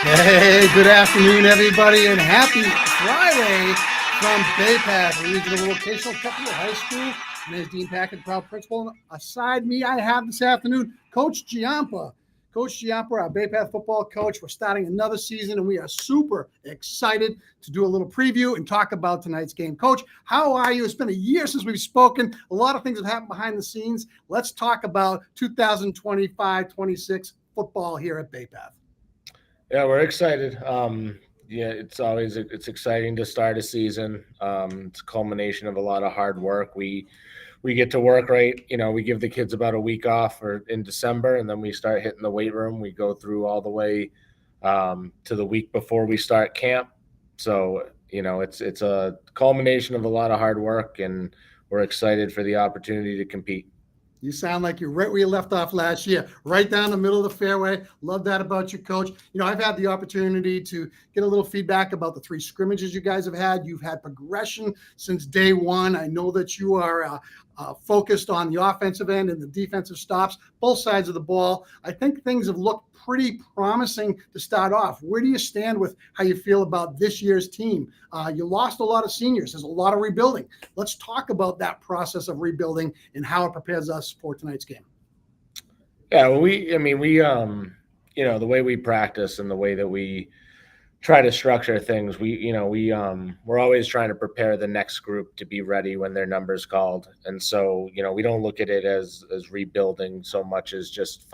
Hey, good afternoon, everybody, and happy Friday from Bay Path, Regional Vocational Technical High School. My name is Dean Packard, proud principal. And aside me, I have this afternoon Coach Giampa. Coach Giampa, our Bay Path football coach. We're starting another season, and we are super excited to do a little preview and talk about tonight's game. Coach, how are you? It's been a year since we've spoken. A lot of things have happened behind the scenes. Let's talk about 2025-26 football here at Bay Path. Yeah, we're excited. It's exciting to start a season. It's a culmination of a lot of hard work. We get to work right. We give the kids about a week off or in December, and then we start hitting the weight room. We go through all the way to the week before we start camp. So it's a culmination of a lot of hard work, and we're excited for the opportunity to compete. You sound like you're right where you left off last year, right down the middle of the fairway. Love that about you, Coach. I've had the opportunity to get a little feedback about the 3 scrimmages you guys have had. You've had progression since day one. I know that you are focused on the offensive end and the defensive stops, both sides of the ball. I think things have looked pretty promising to start off. Where do you stand with how you feel about this year's team? You lost a lot of seniors. There's a lot of rebuilding. Let's talk about that process of rebuilding and how it prepares us for tonight's game. Yeah, well, the way we practice and the way that we try to structure things, we're always trying to prepare the next group to be ready when their number's called. And so, we don't look at it as rebuilding so much as just,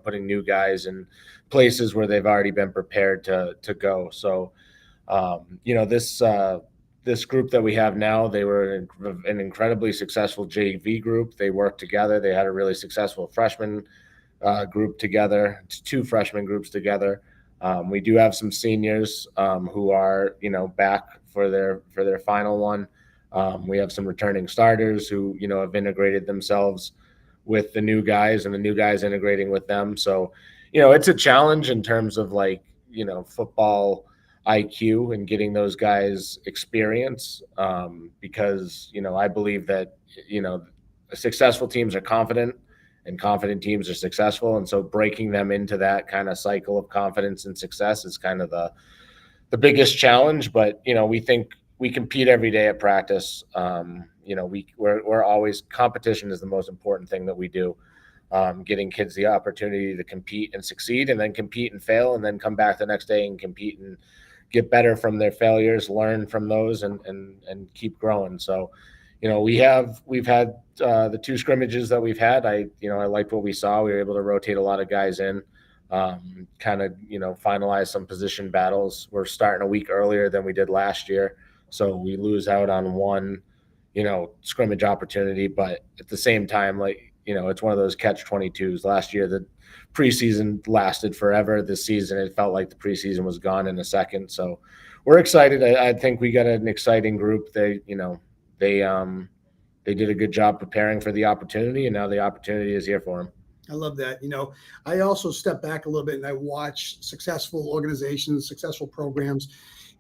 putting new guys in places where they've already been prepared to go. So, this group that we have now, they were an incredibly successful JV group. They worked together. They had a really successful freshman group together, 2 freshman groups together. We do have some seniors who are, back for their final one. We have some returning starters who, have integrated themselves with the new guys and the new guys integrating with them. So, it's a challenge in terms of football IQ and getting those guys experience because, I believe that, successful teams are confident and confident teams are successful. And so breaking them into that kind of cycle of confidence and success is kind of the biggest challenge. But, we think we compete every day at practice. We're always, competition is the most important thing that we do. Getting kids the opportunity to compete and succeed, and then compete and fail, and then come back the next day and compete and get better from their failures, learn from those, and keep growing. So, we've had the 2 scrimmages that we've had. I liked what we saw. We were able to rotate a lot of guys in, finalize some position battles. We're starting a week earlier than we did last year, so we lose out on one, scrimmage opportunity. But at the same time, it's one of those catch-22s. Last year, the preseason lasted forever. This season, it felt like the preseason was gone in a second. So we're excited. I think we got an exciting group. They did a good job preparing for the opportunity, and now the opportunity is here for them. I love that. I also step back a little bit and I watch successful organizations, successful programs.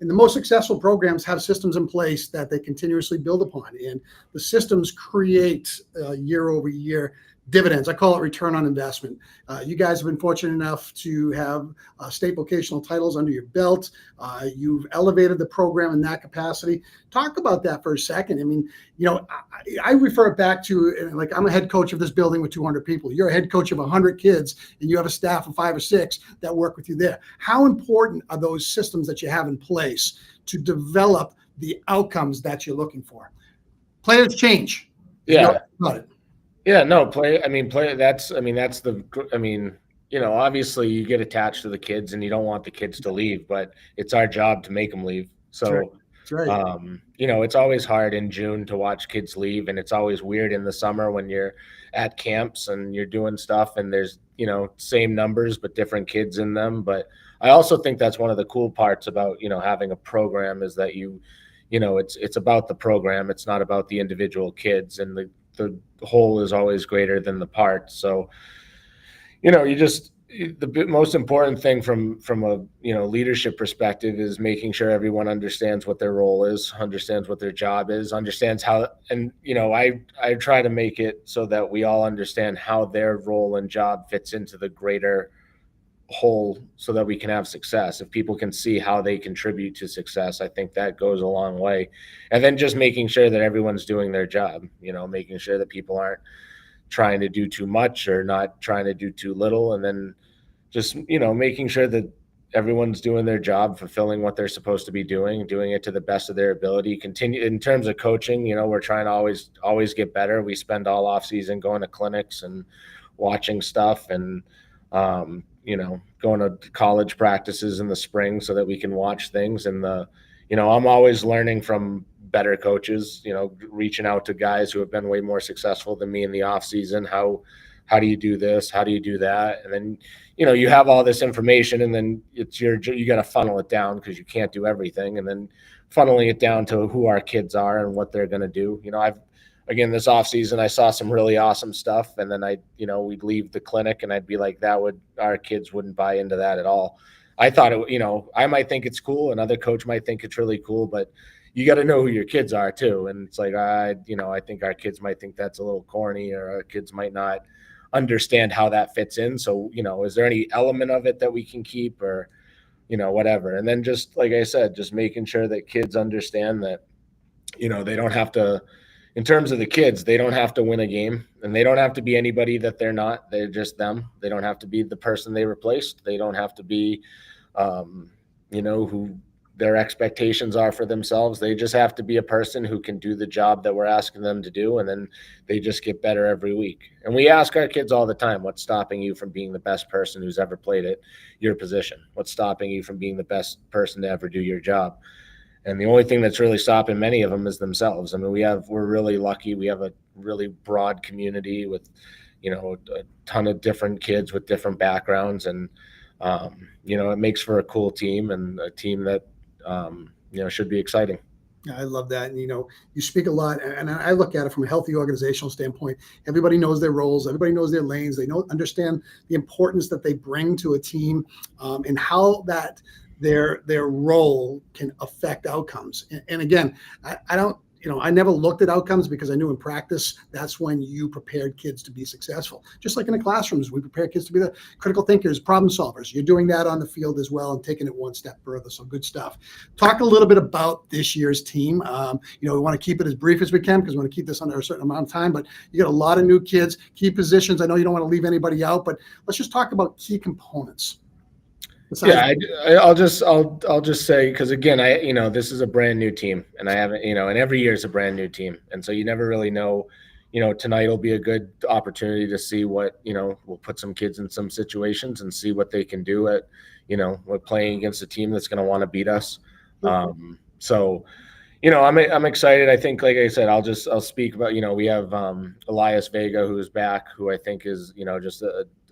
And the most successful programs have systems in place that they continuously build upon. And the systems create year over year dividends. I call it return on investment. You guys have been fortunate enough to have state vocational titles under your belt. You've elevated the program in that capacity. Talk about that for a second. I mean, I refer it back to, like, I'm a head coach of this building with 200 people. You're a head coach of 100 kids, and you have a staff of 5 or 6 that work with you there. How important are those systems that you have in place to develop the outcomes that you're looking for? Players change. Yeah. About it. Yeah, no, obviously you get attached to the kids and you don't want the kids to leave, but it's our job to make them leave. So, That's right. it's always hard in June to watch kids leave, and it's always weird in the summer when you're at camps and you're doing stuff and there's, same numbers but different kids in them. But I also think that's one of the cool parts about, having a program is that it's about the program. It's not about the individual kids, and the whole is always greater than the part. So, the most important thing from a leadership perspective is making sure everyone understands what their role is, understands what their job is, understands how, and I try to make it so that we all understand how their role and job fits into the greater whole so that we can have success. If people can see how they contribute to success, I think that goes a long way. And then just making sure that everyone's doing their job, making sure that people aren't trying to do too much or not trying to do too little. And then just, making sure that everyone's doing their job, fulfilling what they're supposed to be doing it to the best of their ability. Continue in terms of coaching, we're trying to always get better. We spend all off season going to clinics and watching stuff and, going to college practices in the spring so that we can watch things. And I'm always learning from better coaches, reaching out to guys who have been way more successful than me in the off season. How do you do this? How do you do that? And then, you have all this information, and then you got to funnel it down because you can't do everything. And then funneling it down to who our kids are and what they're going to do. Again, this off season, I saw some really awesome stuff, and then we'd leave the clinic and I'd be like, our kids wouldn't buy into that at all. I thought I might think it's cool. Another coach might think it's really cool, but you got to know who your kids are too. And it's like, I think our kids might think that's a little corny, or our kids might not understand how that fits in. So, is there any element of it that we can keep, or, whatever. And then just, like I said, just making sure that kids understand that, they don't have to, in terms of the kids, they don't have to win a game, and they don't have to be anybody that they're not. They're just them. They don't have to be the person they replaced. They don't have to be, who their expectations are for themselves. They just have to be a person who can do the job that we're asking them to do, and then they just get better every week. And we ask our kids all the time, what's stopping you from being the best person who's ever played at your position? What's stopping you from being the best person to ever do your job? And the only thing that's really stopping many of them is themselves. I mean, we're really lucky. We have a really broad community with, a ton of different kids with different backgrounds. And, it makes for a cool team, and a team that, should be exciting. I love that. And, you speak a lot, and I look at it from a healthy organizational standpoint. Everybody knows their roles. Everybody knows their lanes. They understand the importance that they bring to a team, and how that their role can affect outcomes. And again, I don't, I never looked at outcomes, because I knew in practice, that's when you prepared kids to be successful. Just like in the classrooms, we prepare kids to be the critical thinkers, problem solvers. You're doing that on the field as well, and taking it one step further. So good stuff. Talk a little bit about this year's team. We want to keep it as brief as we can, because we want to keep this under a certain amount of time, but you got a lot of new kids, key positions. I know you don't want to leave anybody out, but let's just talk about key components. I'll just say, because again, this is a brand new team, and I haven't, and every year is a brand new team. And so you never really know, tonight will be a good opportunity to see what, we'll put some kids in some situations and see what they can do at, we're playing against a team that's going to want to beat us. So, I'm excited. I think, like I said, I'll speak about, we have Elias Vega, who's back, who I think is, just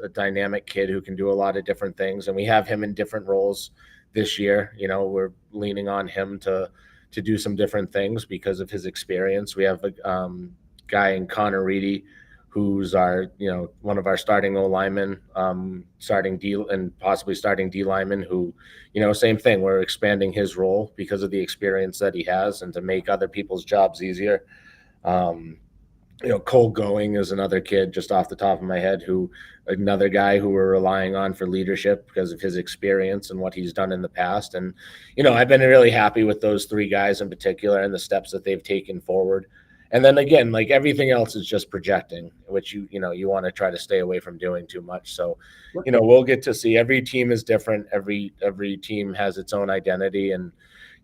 a dynamic kid who can do a lot of different things. And we have him in different roles this year. We're leaning on him to do some different things because of his experience. We have a guy in Connor Reedy, who's our, one of our starting O linemen, starting D and possibly starting D lineman, who, same thing. We're expanding his role because of the experience that he has, and to make other people's jobs easier. Cole Going is another kid just off the top of my head, another guy who we're relying on for leadership because of his experience and what he's done in the past. And, I've been really happy with those three guys in particular and the steps that they've taken forward. And then again, like everything else is just projecting, which you want to try to stay away from doing too much. So, we'll get to see. Every team is different. Every team has its own identity, and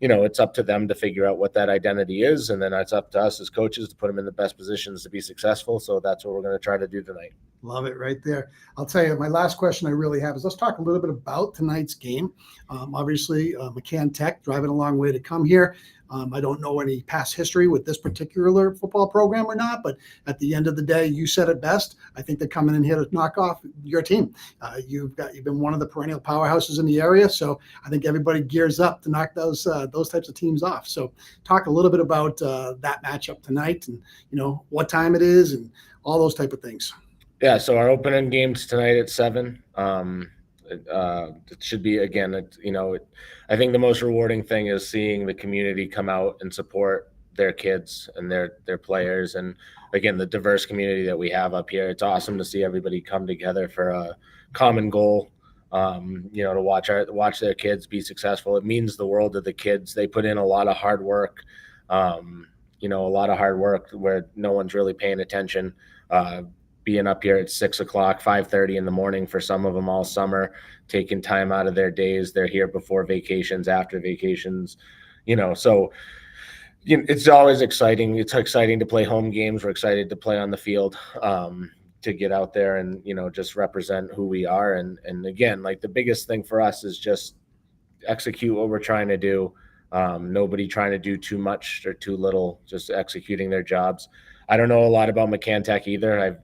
it's up to them to figure out what that identity is, and then it's up to us as coaches to put them in the best positions to be successful. So that's what we're going to try to do tonight. Love it right there. I'll tell you, my last question I really have is, let's talk a little bit about tonight's game. Obviously, McCann Tech driving a long way to come here. I don't know any past history with this particular football program or not, but at the end of the day, you said it best. I think they're coming in here to knock off your team. You've been one of the perennial powerhouses in the area, so I think everybody gears up to knock those types of teams off. So talk a little bit about that matchup tonight, and what time it is, and all those type of things. Yeah, so our opening game's tonight at 7. It should be, again, I think the most rewarding thing is seeing the community come out and support their kids and their players. And again, the diverse community that we have up here, it's awesome to see everybody come together for a common goal. to watch their kids be successful. It means the world to the kids. They put in a lot of hard work, a lot of hard work where no one's really paying attention. Being up here at 6 o'clock, 5:30 in the morning for some of them all summer, taking time out of their days. They're here before vacations, after vacations, so it's always exciting. It's exciting to play home games. We're excited to play on the field, to get out there and, just represent who we are. And again, like the biggest thing for us is just execute what we're trying to do. Nobody trying to do too much or too little, just executing their jobs. I don't know a lot about McCann-Tech either.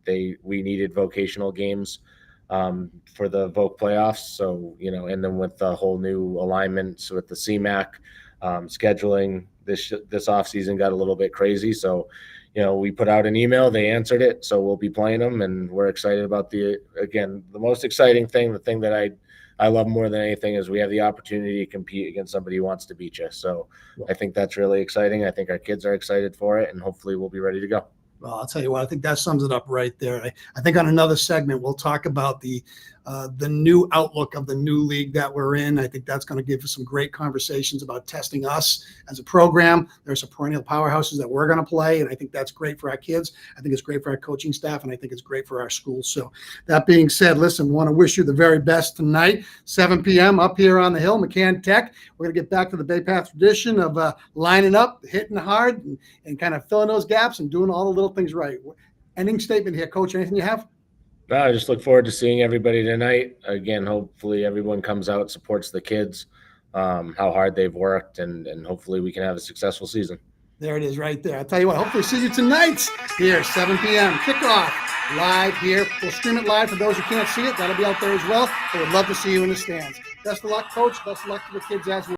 We needed vocational games for the Voc playoffs. So, and then with the whole new alignments with the CMAC scheduling, this offseason got a little bit crazy. So, we put out an email, they answered it. So we'll be playing them, and we're excited about the most exciting thing, the thing that I love more than anything is we have the opportunity to compete against somebody who wants to beat you. So I think that's really exciting. I think our kids are excited for it, and hopefully we'll be ready to go. Well, I'll tell you what, I think that sums it up right there. I think on another segment, we'll talk about the new outlook of the new league that we're in. I think that's going to give us some great conversations about testing us as a program. There's some perennial powerhouses that we're going to play, and I think that's great for our kids. I think it's great for our coaching staff, and I think it's great for our schools. So that being said, listen, want to wish you the very best tonight, 7 p.m. up here on the Hill, McCann-Tech. We're going to get back to the Bay Path tradition of lining up, hitting hard, and kind of filling those gaps and doing all the little things right. Ending statement here, Coach. Anything you have? No, I just look forward to seeing everybody tonight. Again, hopefully everyone comes out, supports the kids, how hard they've worked, and hopefully we can have a successful season. There it is right there. I'll tell you what, hopefully see you tonight here, 7 p.m. Kickoff live here. We'll stream it live for those who can't see it. That'll be out there as well. So we'd love to see you in the stands. Best of luck, Coach. Best of luck to the kids as well.